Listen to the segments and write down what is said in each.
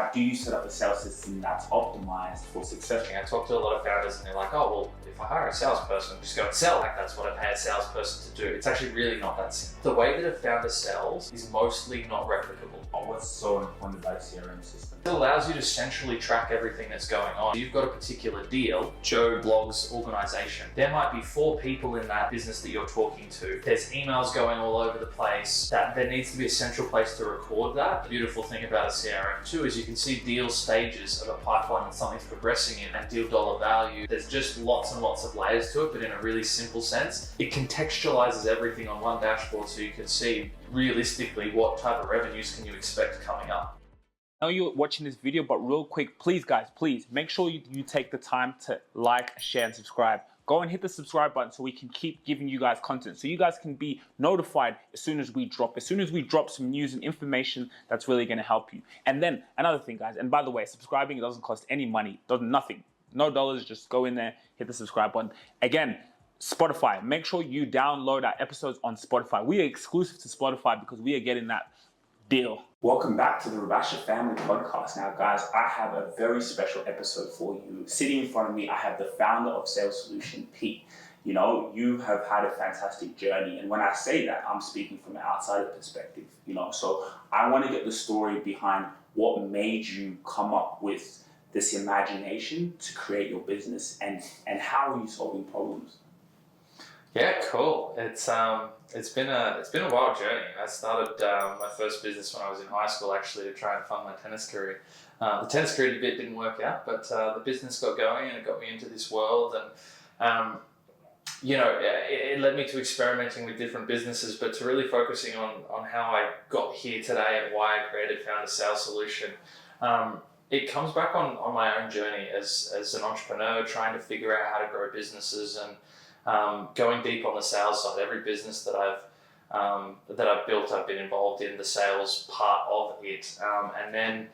how do you set up a sales system that's optimized for success? I talk to a lot of founders and they're like, oh, well, if I hire a salesperson, I'm just go and sell. Like that's what I pay a salesperson to do. It's actually really not that simple. The way that a founder sells is mostly not replicable. What's so important about a CRM system? It allows you to centrally track everything that's going on. You've got a particular deal, Joe Blog's organization. There might be 4 people in that business that you're talking to. There's emails going all over the place. That there needs to be a central place to record that. The beautiful thing about a CRM too is you can see deal stages of a pipeline that something's progressing in and deal dollar value. There's just lots and lots of layers to it, but in a really simple sense. It contextualizes everything on one dashboard so you can see realistically what type of revenues can you expect coming up. I know you're watching this video, but real quick, please guys, please make sure you take the time to like, share, and subscribe. Go and hit the subscribe button so we can keep giving you guys content, so you guys can be notified as soon as we drop some news and information that's really gonna help you. And then another thing, guys, and by the way, subscribing, it doesn't cost any money, nothing, no dollars, just go in there, hit the subscribe button. Again, Spotify, make sure you download our episodes on Spotify. We are exclusive to Spotify because we are getting that deal. Welcome back to the Rubasha Family Podcast. Now, guys, I have a very special episode for you. Sitting in front of me, I have the founder of Sales Solution, Pete. You know, you have had a fantastic journey. And when I say that, I'm speaking from an outsider perspective, you know. So I want to get the story behind what made you come up with this imagination to create your business, and how are you solving problems? Yeah, cool. It's been a wild journey. I started my first business when I was in high school, actually, to try and fund my tennis career. The tennis career bit didn't work out, but the business got going and it got me into this world. And you know, it led me to experimenting with different businesses, but to really focusing on how I got here today and why I created Found a Sales Solution. It comes back on my own journey as an entrepreneur, trying to figure out how to grow businesses and going deep on the sales side. Every business that I've built, I've been involved in the sales part of it. And then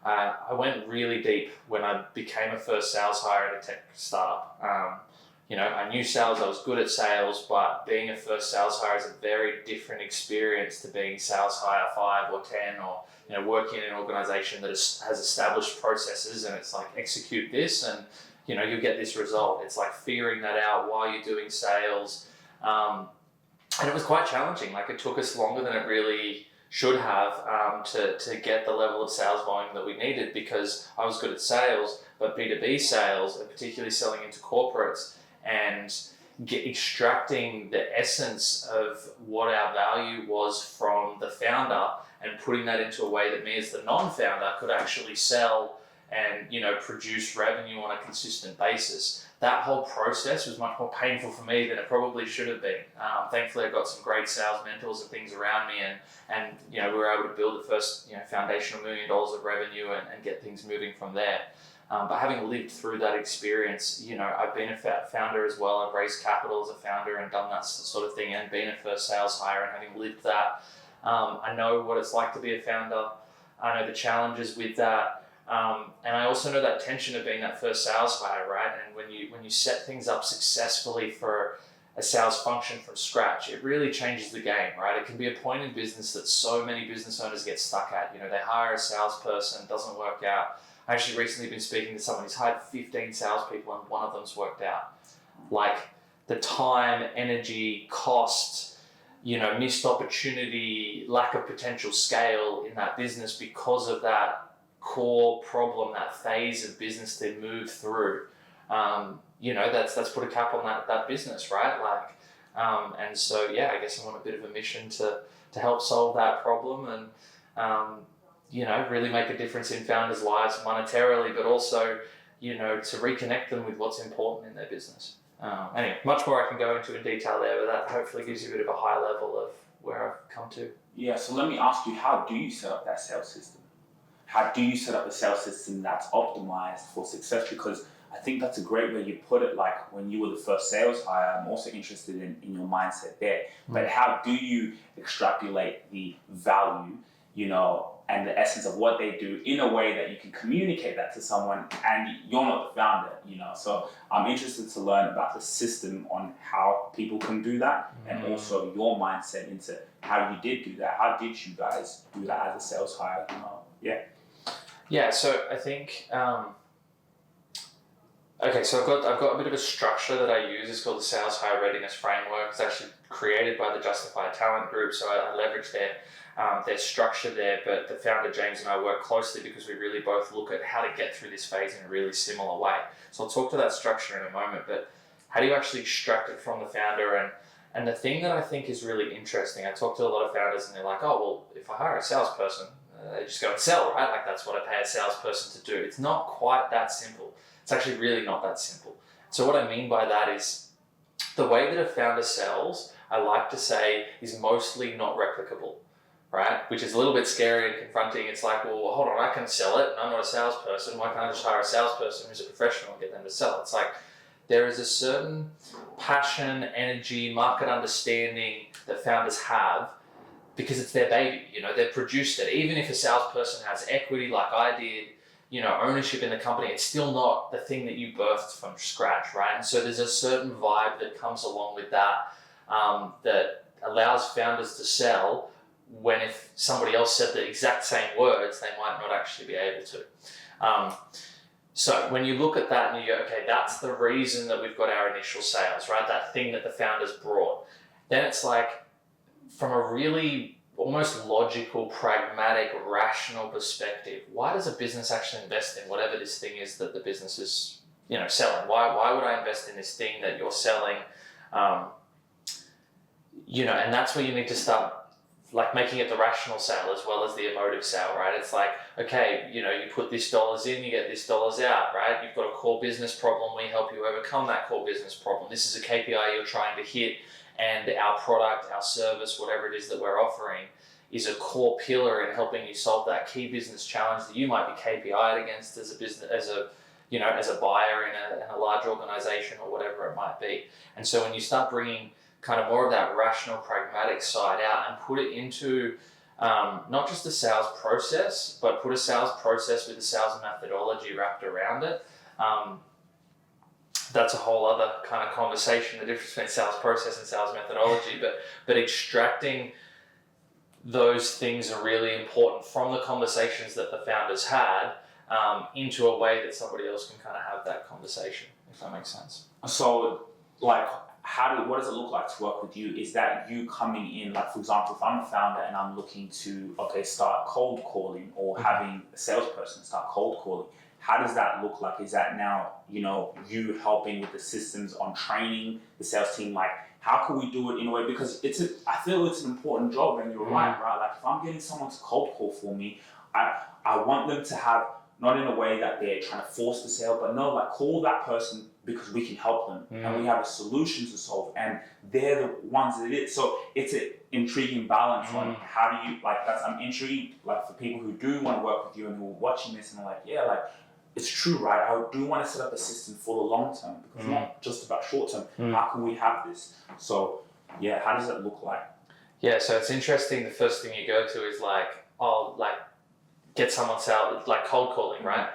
I went really deep when I became a first sales hire at a tech startup. You know, I knew sales, I was good at sales, but being a first sales hire is a very different experience to being sales hire 5 or 10, or, you know, working in an organization that has established processes and it's like, execute this and, you know, you get this result. It's like figuring that out while you're doing sales. And it was quite challenging. Like, it took us longer than it really should have to get the level of sales volume that we needed, because I was good at sales, but B2B sales, and particularly selling into corporates, and extracting the essence of what our value was from the founder and putting that into a way that me as the non-founder could actually sell and, you know, produce revenue on a consistent basis. That whole process was much more painful for me than it probably should have been. Thankfully, I got some great sales mentors and things around me, and you know, we were able to build the first, you know, foundational $1 million of revenue and get things moving from there. But having lived through that experience, you know, I've been a founder as well. I've raised capital as a founder and done that sort of thing, and been a first sales hire, and having lived that, I know what it's like to be a founder. I know the challenges with that. And I also know that tension of being that first sales hire, right? And when you set things up successfully for a sales function from scratch, it really changes the game, right? It can be a point in business that so many business owners get stuck at. You know, they hire a salesperson, doesn't work out. I actually recently been speaking to someone who's hired 15 salespeople and one of them's worked out. Like, the time, energy, cost, you know, missed opportunity, lack of potential scale in that business because of that core problem, that phase of business they move through. You know, that's put a cap on that business, right? Like, and so, yeah, I guess I'm on a bit of a mission to help solve that problem and, you know, really make a difference in founders' lives monetarily, but also, you know, to reconnect them with what's important in their business. Anyway, much more I can go into in detail there, but that hopefully gives you a bit of a high level of where I've come to. Yeah, so let me ask you, how do you set up that sales system? How do you set up a sales system that's optimized for success? Because I think that's a great way you put it. Like, when you were the first sales hire, I'm also interested in your mindset there. But how do you extrapolate the value, you know, and the essence of what they do in a way that you can communicate that to someone, and you're not the founder, you know? So I'm interested to learn about the system on how people can do that, and also your mindset into how you did do that. How did you guys do that as a sales hire, you know? Yeah. Yeah, so I think okay, so I've got a bit of a structure that I use. It's called the Sales Hire Readiness Framework. It's actually created by the Justify Talent Group, so I leverage their structure there. But the founder James and I work closely because we really both look at how to get through this phase in a really similar way. So I'll talk to that structure in a moment. But how do you actually extract it from the founder? And the thing that I think is really interesting, I talk to a lot of founders and they're like, oh well, if I hire a salesperson, they just go and sell, right? Like that's what I pay a salesperson to do. It's not quite that simple. It's actually really not that simple. So what I mean by that is the way that a founder sells, I like to say, is mostly not replicable, right? Which is a little bit scary and confronting. It's like, well, hold on, I can sell it and I'm not a salesperson. Why can't I just hire a salesperson who's a professional and get them to sell it? It's like there is a certain passion, energy, market understanding that founders have because it's their baby. You know, they've produced it. Even if a salesperson has equity like I did, you know, ownership in the company, it's still not the thing that you birthed from scratch, right? And so there's a certain vibe that comes along with that that allows founders to sell when if somebody else said the exact same words, they might not actually be able to. So when you look at that and you go, okay, that's the reason that we've got our initial sales, right? That thing that the founders brought. Then it's like, from a really almost logical, pragmatic, rational perspective, why does a business actually invest in whatever this thing is that the business is, you know, selling? Why would I invest in this thing that you're selling? You know, and that's where you need to start like making it the rational sale as well as the emotive sale, right? It's like, okay, you know, you put this dollars in, you get this dollars out, right? You've got a core business problem, we help you overcome that core business problem. This is a KPI you're trying to hit, and our product, our service, whatever it is that we're offering is a core pillar in helping you solve that key business challenge that you might be KPI'd against as a business, as a buyer in a large organization or whatever it might be. And so when you start bringing kind of more of that rational, pragmatic side out and put it into not just a sales process, but put a sales process with a sales methodology wrapped around it. That's a whole other kind of conversation, the difference between sales process and sales methodology, but extracting those things are really important from the conversations that the founders had into a way that somebody else can kind of have that conversation, if that makes sense. So, like, what does it look like to work with you? Is that you coming in, like, for example, if I'm a founder and I'm looking to, start cold calling or having a salesperson start cold calling, how does that look like? Is that now, you helping with the systems on training the sales team? Like, how can we do it in a way? Because I feel it's an important job, and you're right? Like, if I'm getting someone to cold call for me, I want them to have, not in a way that they're trying to force the sale, but no, like, call that person because we can help them and we have a solution to solve, and they're the ones that it is. So it's an intriguing balance on how do you, like, I'm intrigued, like, for people who do want to work with you and who are watching this and are like, yeah, like, it's true, right? I do want to set up a system for the long term, because it's not just about short term. How can we have this? So yeah, how does it look like? Yeah, so it's interesting. The first thing you go to is get someone sell, like cold calling, right?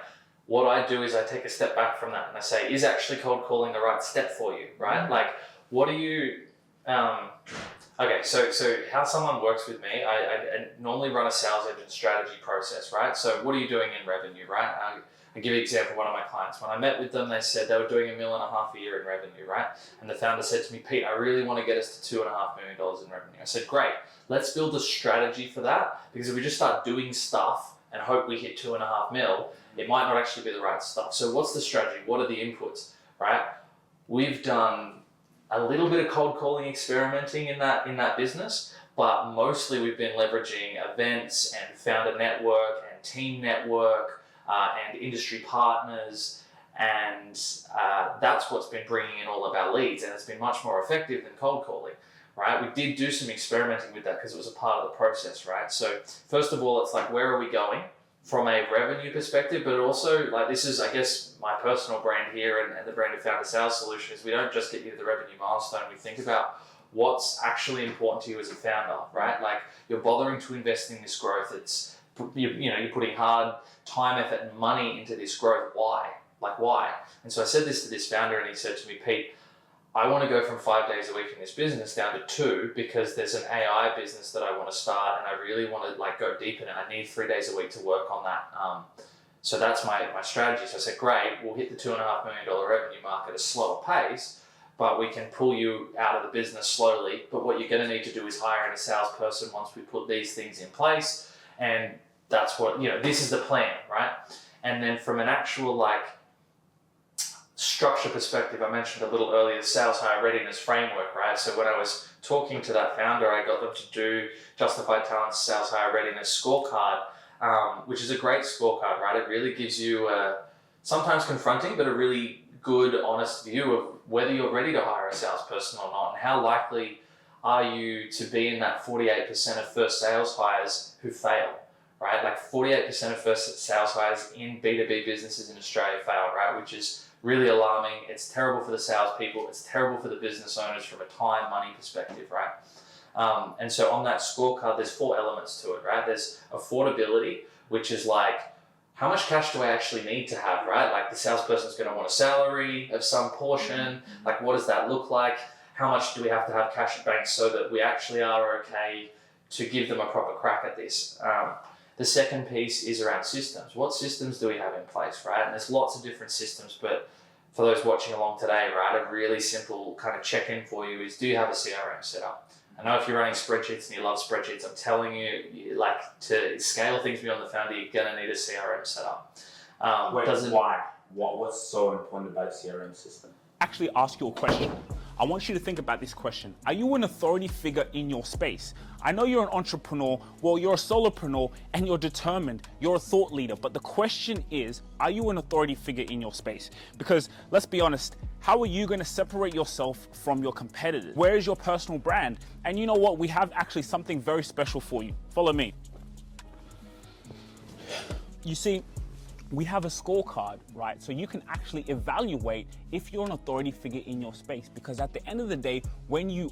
What I do is I take a step back from that and I say, is actually cold calling the right step for you, right? Like, what do you, okay, so how someone works with me, I normally run a sales engine strategy process, right? So what are you doing in revenue, right? I'll give you an example of one of my clients. When I met with them, they said they were doing $1.5 million a year in revenue, right? And the founder said to me, Pete, I really want to get us to $2.5 million in revenue. I said, great, let's build a strategy for that, because if we just start doing stuff and hope we hit 2.5 mil, it might not actually be the right stuff. So what's the strategy? What are the inputs, right? We've done a little bit of cold calling experimenting in that business, but mostly we've been leveraging events and founder network and team network and industry partners, and that's what's been bringing in all of our leads, and it's been much more effective than cold calling, right? We did do some experimenting with that because it was a part of the process, right? So first of all, it's like, where are we going from a revenue perspective, but also, like, this is, I guess, my personal brand here and the brand of Founder Sales Solution is we don't just get you to the revenue milestone, we think about what's actually important to you as a founder, right? Like, you're bothering to invest in this growth. It's, you're putting hard time, effort, and money into this growth. Why? Like, why? And so I said this to this founder, and he said to me, Pete, I want to go from 5 days a week in this business down to 2 because there's an AI business that I want to start, and I really want to, like, go deep in it. I need 3 days a week to work on that, So that's my strategy. So I said, great, we'll hit the $2.5 million revenue mark at a slower pace, but we can pull you out of the business slowly. But what you're going to need to do is hire in a salesperson once we put these things in place. And that's what, this is the plan, right? And then from an actual structure perspective, I mentioned a little earlier, the Sales Hire Readiness Framework, right? So when I was talking to that founder, I got them to do Justified Talent's Sales Hire Readiness Scorecard, which is a great scorecard, right? It really gives you sometimes confronting, but a really good, honest view of whether you're ready to hire a salesperson or not, and how likely are you to be in that 48% of first sales hires who fail, right? Like 48% of first sales hires in B2B businesses in Australia fail, right? Which is really alarming. It's terrible for the salespeople. It's terrible for the business owners from a time, money perspective, right? And so on that scorecard, there's 4 elements to it, right? There's affordability, which is like, how much cash do I actually need to have, right? Like the salesperson's going to want a salary of some portion. Like, what does that look like? How much do we have to have cash at bank so that we actually are okay to give them a proper crack at this? The second piece is around systems. What systems do we have in place, right? And there's lots of different systems, but for those watching along today, right, a really simple kind of check-in for you is, do you have a CRM set up? I know if you're running spreadsheets and you love spreadsheets, I'm telling you, to scale things beyond the founder, you're going to need a CRM set up. Why? What's so important about a CRM system? Actually ask you a question. I want you to think about this question. Are you an authority figure in your space? I know you're an entrepreneur, well, you're a solopreneur, and you're determined, you're a thought leader, but the question is, are you an authority figure in your space? Because let's be honest, how are you going to separate yourself from your competitors? Where is your personal brand? And you know what? We have actually something very special for you. Follow me. You see, we have a scorecard, right? So you can actually evaluate if you're an authority figure in your space, because at the end of the day, when you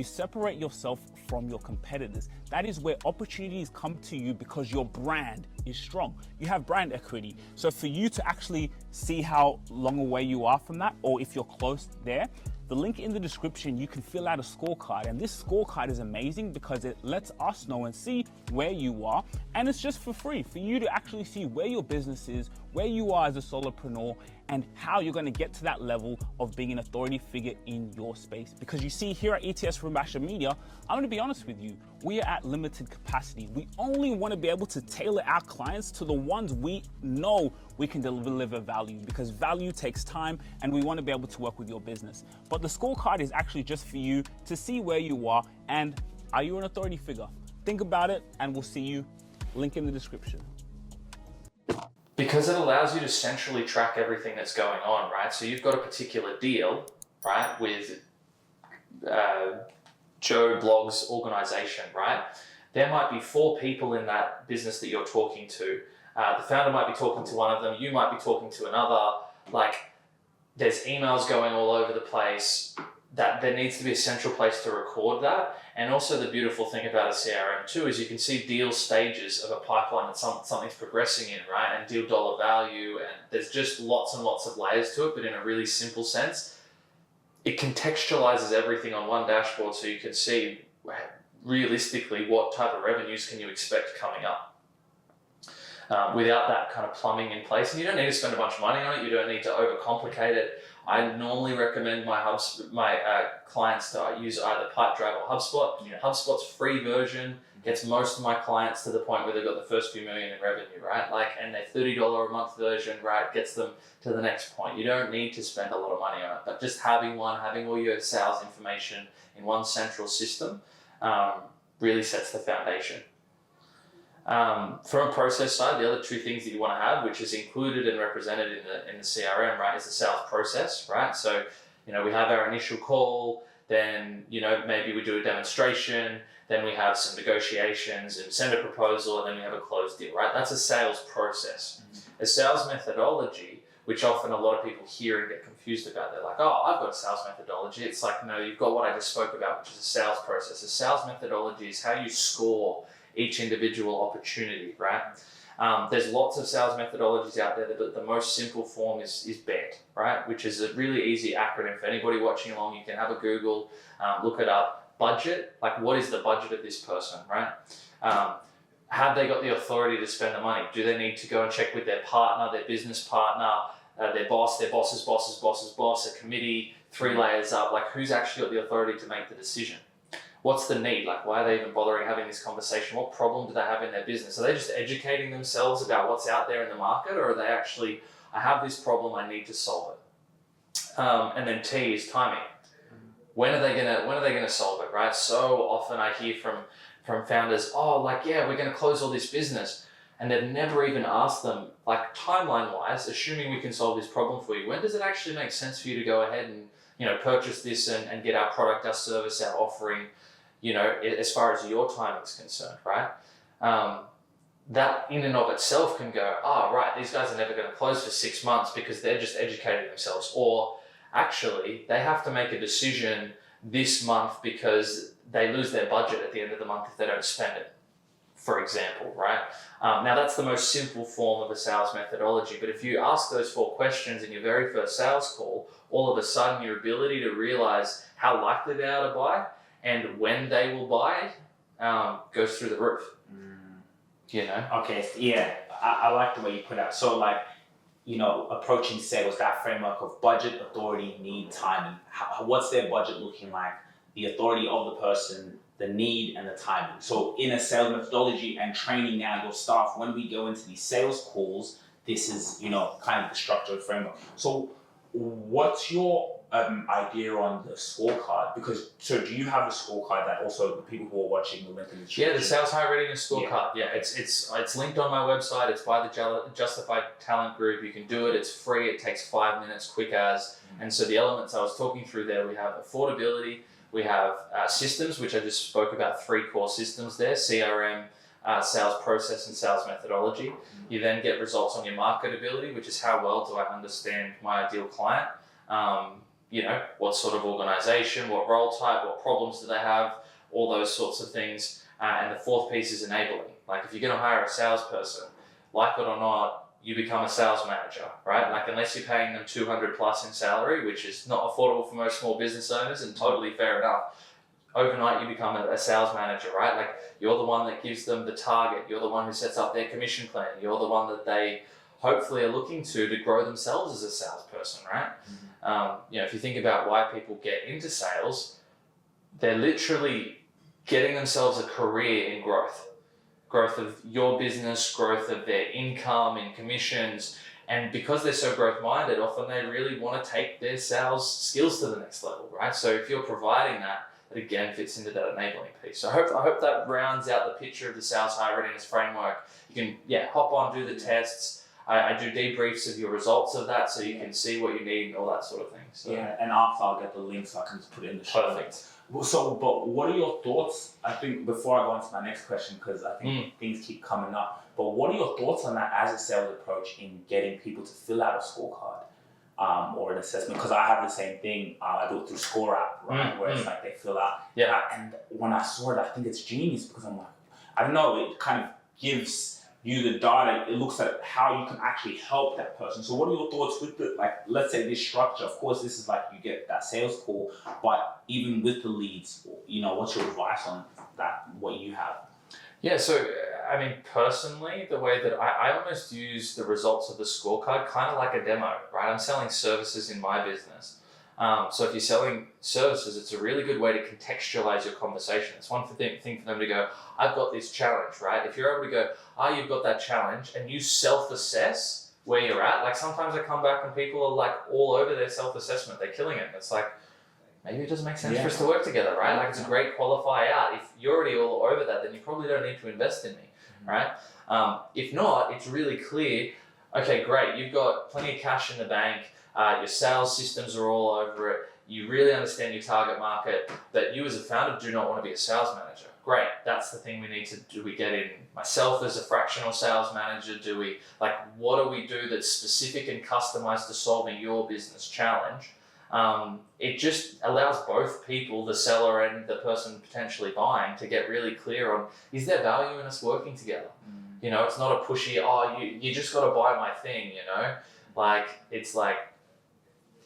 separate yourself from your competitors. That is where opportunities come to you because your brand is strong. You have brand equity. So for you to actually see how long away you are from that, or if you're close there, the link in the description, you can fill out a scorecard. And this scorecard is amazing because it lets us know and see where you are. And it's just for free for you to actually see where your business is, where you are as a solopreneur, and how you're going to get to that level of being an authority figure in your space. Because you see, here at ETS Rubasha Media, I'm going to be honest with you, we are at limited capacity. We only want to be able to tailor our clients to the ones we know we can deliver value, because value takes time and we want to be able to work with your business. But the scorecard is actually just for you to see where you are and are you an authority figure? Think about it and we'll see you. Link in the description. Because it allows you to centrally track everything that's going on, right? So you've got a particular deal, right, with Joe Blogg's organization, right? There might be 4 people in that business that you're talking to. The founder might be talking to one of them, you might be talking to another. Like, there's emails going all over the place. That there needs to be a central place to record that. And also the beautiful thing about a CRM too is you can see deal stages of a pipeline that something's progressing in, right? And deal dollar value, and there's just lots and lots of layers to it, but in a really simple sense. It contextualizes everything on one dashboard so you can see realistically what type of revenues can you expect coming up. Without that kind of plumbing in place. And you don't need to spend a bunch of money on it. You don't need to overcomplicate it. I normally recommend my clients to use either Pipedrive or HubSpot. Yeah. HubSpot's free version gets most of my clients to the point where they've got the first few million in revenue, right? And their $30 a month version, right, gets them to the next point. You don't need to spend a lot of money on it, but just having all your sales information in one central system really sets the foundation. From a process side, the other 2 things that you want to have, which is included and represented in the CRM, right, is the sales process, right? So, we have our initial call, then, maybe we do a demonstration, then we have some negotiations and send a proposal, and then we have a closed deal, right? That's a sales process. A sales methodology, which often a lot of people hear and get confused about. They're like, oh, I've got a sales methodology. It's like, no, you've got what I just spoke about, which is a sales process. A sales methodology is how you score each individual opportunity, right? There's lots of sales methodologies out there, but the most simple form is BET, right? Which is a really easy acronym for anybody watching along. You can have a Google, look it up. Budget, like what is the budget of this person, right? have they got the authority to spend the money? Do they need to go and check with their partner, their business partner, their boss, their boss's boss's boss's boss, a committee, 3 layers up? Like, who's actually got the authority to make the decision? What's the need? Like, why are they even bothering having this conversation? What problem do they have in their business? Are they just educating themselves about what's out there in the market, or are they actually, I have this problem, I need to solve it? And then T is timing. When are they gonna solve it, right? So often I hear from founders, we're gonna close all this business, and they've never even asked them, like, timeline-wise, assuming we can solve this problem for you, when does it actually make sense for you to go ahead and, purchase this and get our product, our service, our offering, as far as your time is concerned, right? That in and of itself can go, right, these guys are never going to close for 6 months because they're just educating themselves. Or actually, they have to make a decision this month because they lose their budget at the end of the month if they don't spend it, for example, right? Now, that's the most simple form of a sales methodology. But if you ask those 4 questions in your very first sales call, all of a sudden your ability to realize how likely they are to buy and when they will buy goes through the roof. Okay, yeah, I like the way you put it. So, like, approaching sales, that framework of budget, authority, need, timing. What's their budget looking like? The authority of the person, the need, and the timing. So in a sales methodology and training now your staff, when we go into these sales calls, this is, kind of the structure of framework. So what's your idea on the scorecard? So do you have a scorecard that also the people who are watching will link in the description? Yeah, the Sales Hire Readiness Scorecard. Yeah, it's linked on my website. It's by the Justified Talent Group. You can do it. It's free. It takes 5 minutes, quick as. And so the elements I was talking through there, we have affordability. We have systems, which I just spoke about, 3 core systems there: CRM, sales process, and sales methodology. You then get results on your marketability, which is how well do I understand my ideal client. What sort of organization, what role type, what problems do they have, all those sorts of things. And the 4th piece is enabling. Like, if you're going to hire a salesperson, like it or not, you become a sales manager, right? Like, unless you're paying them 200 plus in salary, which is not affordable for most small business owners, and totally fair enough, overnight you become a sales manager, right? Like, you're the one that gives them the target. You're the one who sets up their commission plan. You're the one that they hopefully are looking to grow themselves as a salesperson, right? If you think about why people get into sales, they're literally getting themselves a career in growth of your business, growth of their income in commissions. And because they're so growth minded, often they really want to take their sales skills to the next level, right? So if you're providing that, it again fits into that enabling piece. So I hope that rounds out the picture of the Sales Hire Readiness Framework. You can hop on, do the tests. I do debriefs of your results of that so you can see what you need and all that sort of thing. So. Yeah, and after I'll get the link so I can just put it in the show. Perfect. But what are your thoughts? I think before I go on to my next question, because I think things keep coming up, but what are your thoughts on that as a sales approach in getting people to fill out a scorecard or an assessment? Because I have the same thing. I do it through Score app, right? Where it's like they fill out. Yeah. And when I saw it, I think it's genius because I'm like, I don't know, it kind of gives you the data. It looks at how you can actually help that person. So what are your thoughts with the, like, let's say this structure? Of course, this is like you get that sales call, but even with the leads, what's your advice on that, what you have? Yeah, so I mean, personally, the way that I almost use the results of the scorecard kind of like a demo, right? I'm selling services in my business. So if you're selling services, it's a really good way to contextualize your conversation. It's one thing for them to go, I've got this challenge, right? If you're able to go, you've got that challenge, and you self-assess where you're at. Like, sometimes I come back and people are like all over their self-assessment. They're killing it. It's like, maybe it doesn't make sense for us to work together, right? Like, it's a great qualifier out. If you're already all over that, then you probably don't need to invest in me, right? If not, it's really clear, okay, great, you've got plenty of cash in the bank, your sales systems are all over it, you really understand your target market, but you as a founder do not want to be a sales manager. Great, that's the thing we need to do. We get in myself as a fractional sales manager? What do we do that's specific and customized to solving your business challenge? It just allows both people, the seller and the person potentially buying, to get really clear on, is there value in us working together? It's not a pushy, you just got to buy my thing, it's like,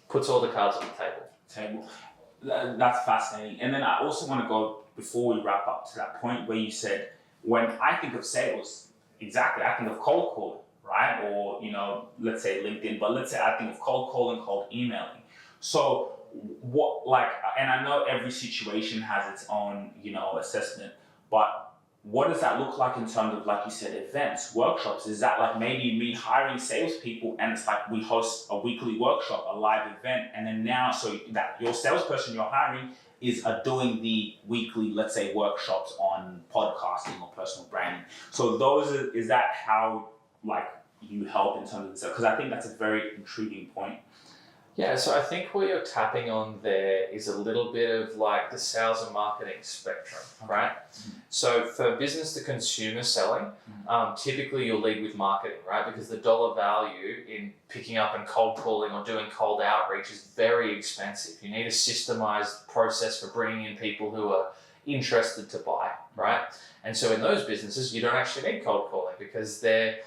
puts all the cards on the table. That's fascinating. And then I also want to go, before we wrap up, to that point where you said when I think of sales, exactly, I think of cold calling, right? Or, let's say LinkedIn, but let's say I think of cold calling, cold emailing. So and I know every situation has its own, assessment, but what does that look like in terms of, like you said, events, workshops? Is that like maybe me hiring salespeople and it's like we host a weekly workshop, a live event, and then now so that your salesperson you're hiring is doing the weekly, let's say, workshops on podcasting or personal branding. So is that how like you help in terms of, because I think that's a very intriguing point. Yeah, so I think what you're tapping on there is a little bit of like the sales and marketing spectrum, right? Mm-hmm. So for business to consumer selling, typically you'll lead with marketing, right? Because the dollar value in picking up and cold calling or doing cold outreach is very expensive. You need a systemized process for bringing in people who are interested to buy, right? And so in those businesses, you don't actually need cold calling because they're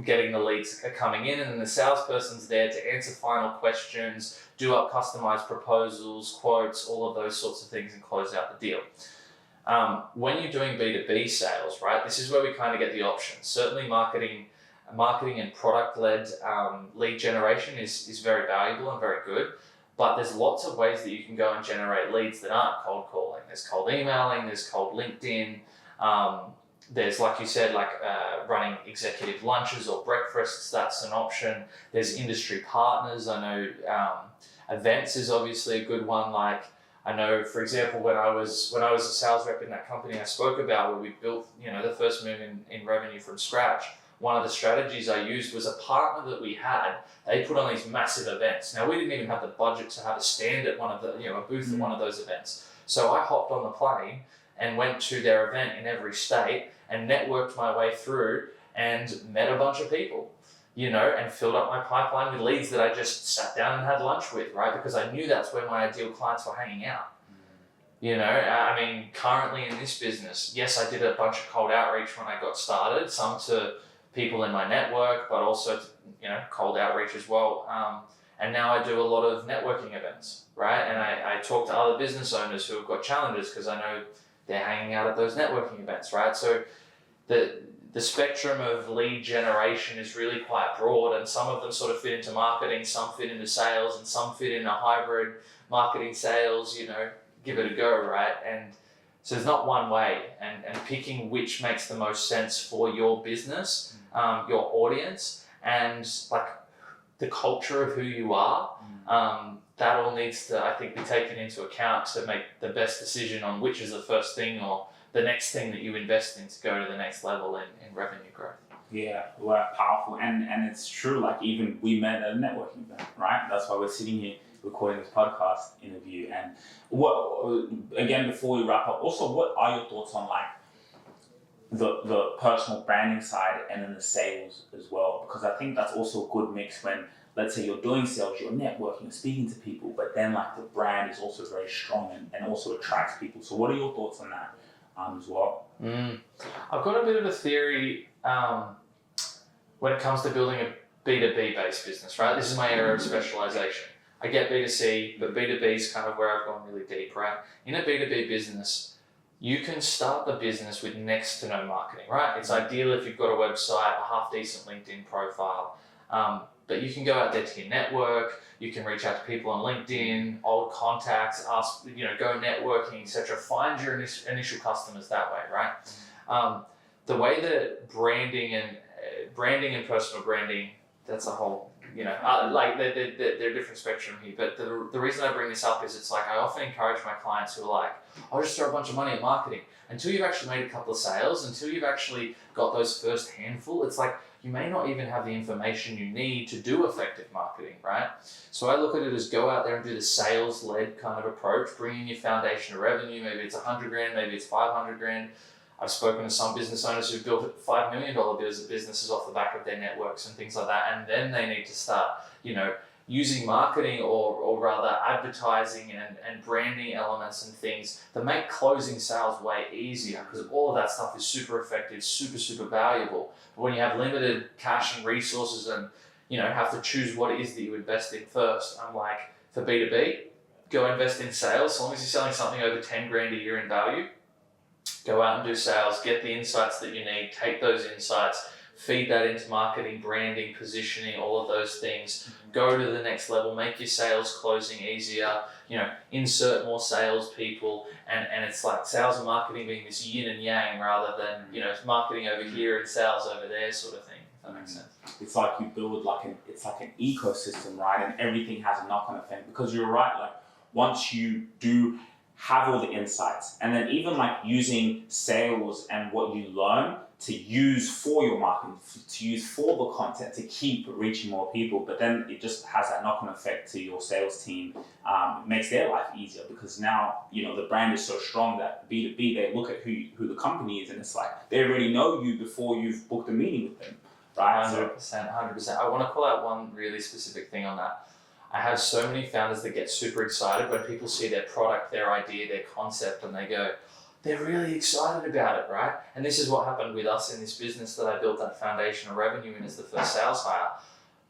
getting the leads coming in, and then the salesperson's there to answer final questions, do up customized proposals, quotes, all of those sorts of things, and close out the deal. When you're doing B2B sales, right, this is where we kind of get the options. Certainly marketing and product-led lead generation is very valuable and very good, but there's lots of ways that you can go and generate leads that aren't cold calling. There's cold emailing, there's cold LinkedIn, there's, like you said, running executive lunches or breakfasts, that's an option. There's industry partners. I know events is obviously a good one. Like I know, for example, when I was a sales rep in that company I spoke about, where we built, the first move in revenue from scratch, one of the strategies I used was a partner that we had. They put on these massive events. Now we didn't even have the budget to have a stand at one of the, a booth at one of those events. So I hopped on the plane and went to their event in every state and networked my way through and met a bunch of people, and filled up my pipeline with leads that I just sat down and had lunch with, right? Because I knew that's where my ideal clients were hanging out. I mean, currently in this business, yes, I did a bunch of cold outreach when I got started, some to people in my network, but also, cold outreach as well. And now I do a lot of networking events, right? And I talk to other business owners who have got challenges because I know they're hanging out at those networking events, right? So the spectrum of lead generation is really quite broad, and some of them sort of fit into marketing, some fit into sales, and some fit in a hybrid marketing sales, give it a go, right? And so there's not one way, and picking which makes the most sense for your business, your audience, and like the culture of who you are, that all needs to, I think, be taken into account to make the best decision on which is the first thing or the next thing that you invest in to go to the next level in revenue growth. Yeah, well, powerful. And it's true, like even we met at a networking event, right? That's why we're sitting here recording this podcast interview. And again, before we wrap up, also, what are your thoughts on like the personal branding side and then the sales as well? Because I think that's also a good mix when, let's say you're doing sales, you're networking, speaking to people, but then like the brand is also very strong and also attracts people. So what are your thoughts on that as well? I've got a bit of a theory when it comes to building a B2B based business, right? This is my area of specialization. I get B2C, but B2B is kind of where I've gone really deep, right? In a B2B business, you can start the business with next to no marketing, right? It's ideal if you've got a website, a half decent LinkedIn profile, but you can go out there to your network, you can reach out to people on LinkedIn, old contacts, ask, go networking, etc. Find your initial customers that way, right? The way that branding and personal branding, that's a whole, they're a different spectrum here. But the reason I bring this up is it's like I often encourage my clients who are like, I'll just throw a bunch of money at marketing. Until you've actually made a couple of sales, until you've actually got those first handful, it's like you may not even have the information you need to do effective marketing, right? So I look at it as go out there and do the sales-led kind of approach, bring in your foundation of revenue. Maybe it's 100 grand, maybe it's 500 grand. I've spoken to some business owners who've built $5 million businesses off the back of their networks and things like that. And then they need to start, using marketing or rather advertising and branding elements and things that make closing sales way easier, because all of that stuff is super effective, super valuable. But when you have limited cash and resources and, have to choose what it is that you invest in first, I'm like, for B2B, go invest in sales. As long as you're selling something over 10 grand a year in value, go out and do sales, get the insights that you need, take those insights, feed that into marketing, branding, positioning, all of those things. Go to the next level, make your sales closing easier, insert more sales people, and it's like sales and marketing being this yin and yang rather than, marketing over here and sales over there sort of thing, if that makes sense. It's like you build it's like an ecosystem, right? And everything has a knock-on effect, because you're right, like once you do have all the insights, and then even like using sales and what you learn to use for your marketing, to use for the content to keep reaching more people, but then it just has that knock-on effect to your sales team. It makes their life easier, because now, the brand is so strong that B2B, they look at who the company is, and it's like they already know you before you've booked a meeting with them, right? 100%. I want to call out one really specific thing on that. I have so many founders that get super excited when people see their product, their idea, their concept, and they go, they're really excited about it, right? And this is what happened with us in this business that I built that foundation of revenue in as the first sales hire.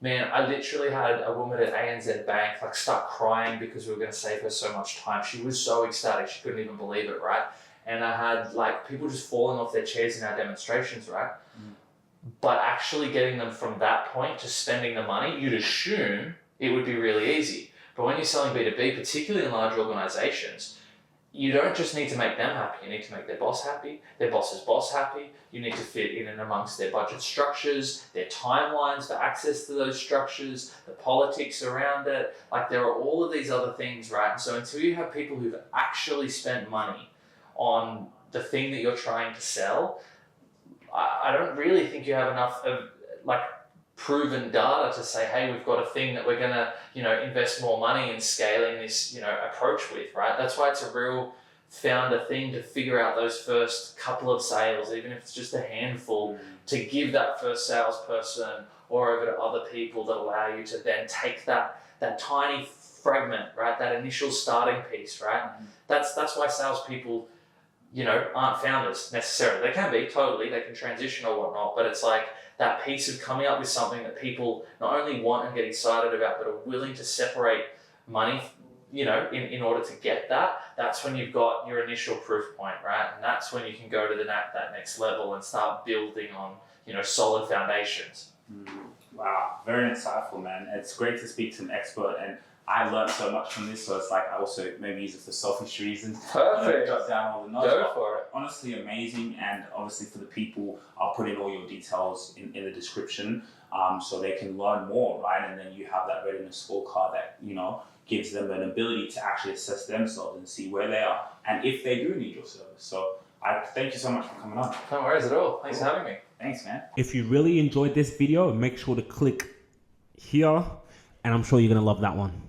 Man, I literally had a woman at ANZ Bank start crying because we were going to save her so much time. She was so ecstatic, she couldn't even believe it, right? And I had people just falling off their chairs in our demonstrations, right? But actually getting them from that point to spending the money, you'd assume it would be really easy. But when you're selling B2B, particularly in large organizations, you don't just need to make them happy, you need to make their boss happy, their boss's boss happy, you need to fit in and amongst their budget structures, their timelines for access to those structures, the politics around it. There are all of these other things, right? And so until you have people who've actually spent money on the thing that you're trying to sell, I don't really think you have enough of proven data to say, hey, we've got a thing that we're going to, invest more money in scaling this, approach with, right? That's why it's a real founder thing to figure out those first couple of sales, even if it's just a handful, to give that first salesperson or over to other people that allow you to then take that tiny fragment, right? That initial starting piece, right? That's why salespeople, aren't founders necessarily. They can be, totally, they can transition or whatnot, but it's like that piece of coming up with something that people not only want and get excited about, but are willing to separate money, in order to get that. That's when you've got your initial proof point, right? And that's when you can go to that next level and start building on, solid foundations. Wow, very insightful, man. It's great to speak to an expert, and I learned so much from this, so it's like I also maybe use it for selfish reasons. Perfect. Jot down all the notes. Go for it. Honestly, amazing, and obviously for the people, I'll put in all your details in the description, so they can learn more, right? And then you have that readiness scorecard that gives them an ability to actually assess themselves and see where they are, and if they do need your service. So I thank you so much for coming on. No worries at all. Thanks for having me. Thanks, man. If you really enjoyed this video, make sure to click here, and I'm sure you're gonna love that one.